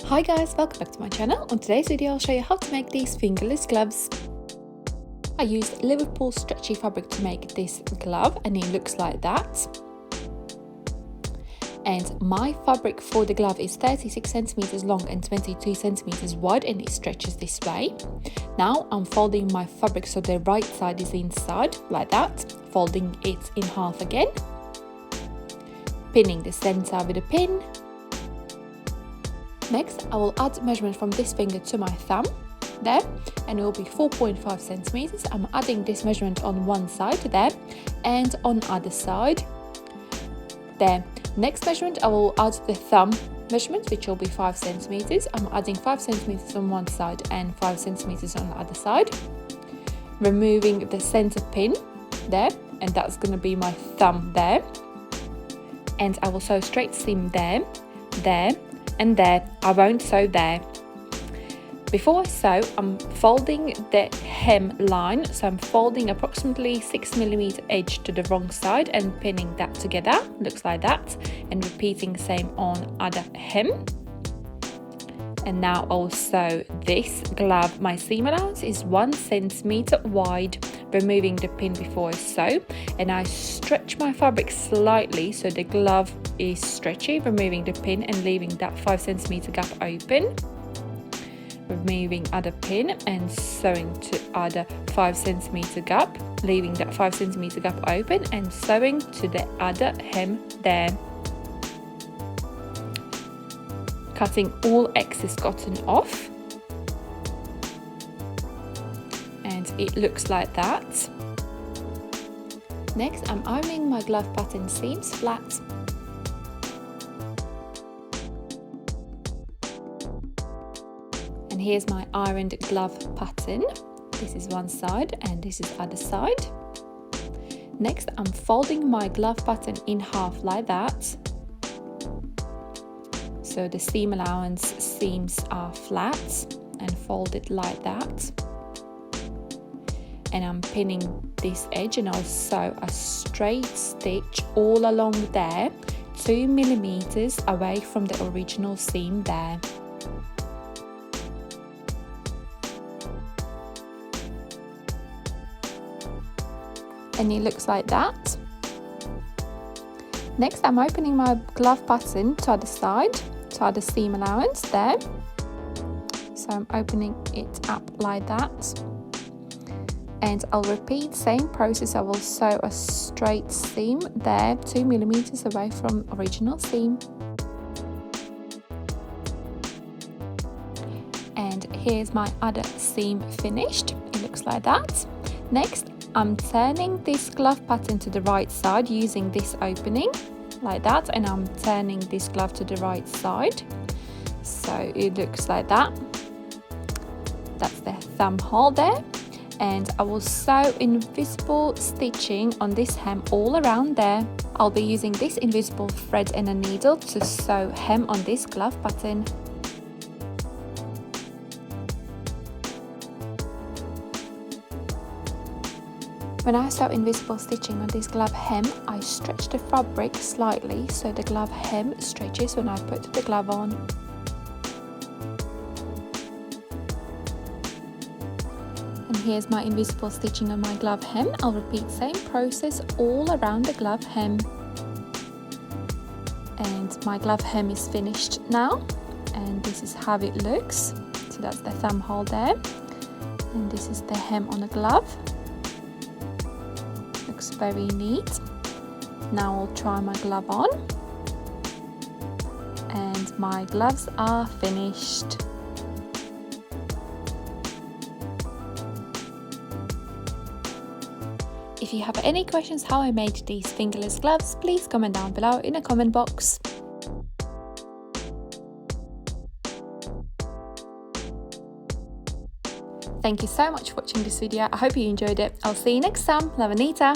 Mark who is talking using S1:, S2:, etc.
S1: Hi guys, welcome back to my channel. On today's video I'll show you how to make these fingerless gloves. I used Liverpool stretchy fabric to make this glove and it looks like that. And my fabric for the glove is 36 centimeters long and 22 centimeters wide, and it stretches this way. Now I'm folding my fabric so the right side is inside like that, folding it in half again, pinning the center with a pin. Next, I will add measurement from this finger to my thumb there, and it will be 4.5 centimeters. I'm adding this measurement on one side there and on other side there. Next measurement, I will add the thumb measurement, which will be 5 centimeters. I'm adding 5 centimeters on one side and 5 centimeters on the other side. Removing the center pin there, and that's going to be my thumb there. And I will sew straight seam there, there, and there. I won't sew there. Before I sew, I'm folding the hem line, so I'm folding approximately 6mm edge to the wrong side and pinning that together, looks like that, and repeating the same on other hem. And now I'll sew this glove. My seam allowance is 1 centimeter wide, removing the pin before I sew, and I stretch my fabric slightly so the glove is stretchy, removing the pin and leaving that 5 centimeter gap open. Removing other pin and sewing to other 5 centimeter gap, leaving that 5 centimeter gap open and sewing to the other hem there. Cutting all excess cotton off, and it looks like that. Next, I'm ironing my glove pattern seams flat. And here's my ironed glove pattern. This is one side and this is other side. Next, I'm folding my glove pattern in half like that. So the seam allowance seams are flat and folded like that. And I'm pinning this edge, and I'll sew a straight stitch all along there, 2mm away from the original seam there. And it looks like that. Next, I'm opening my glove pattern to the side, to the seam allowance there. So I'm opening it up like that. And I'll repeat same process. I will sew a straight seam there, 2mm away from original seam. And here's my other seam finished. It looks like that. Next, I'm turning this glove pattern to the right side using this opening like that, and I'm turning this glove to the right side, so it looks like that. That's the thumb hole there, and I will sew invisible stitching on this hem all around there. I'll be using this invisible thread and a needle to sew hem on this glove pattern. When I sew invisible stitching on this glove hem, I stretch the fabric slightly so the glove hem stretches when I put the glove on. And here's my invisible stitching on my glove hem. I'll repeat same process all around the glove hem. And my glove hem is finished now, and this is how it looks. So that's the thumb hole there, and this is the hem on the glove. Looks very neat. Now I'll try my glove on, and my gloves are finished. If you have any questions how I made these fingerless gloves, please comment down below in a comment box. Thank you so much for watching this video. I hope you enjoyed it. I'll see you next time. Love, Anita.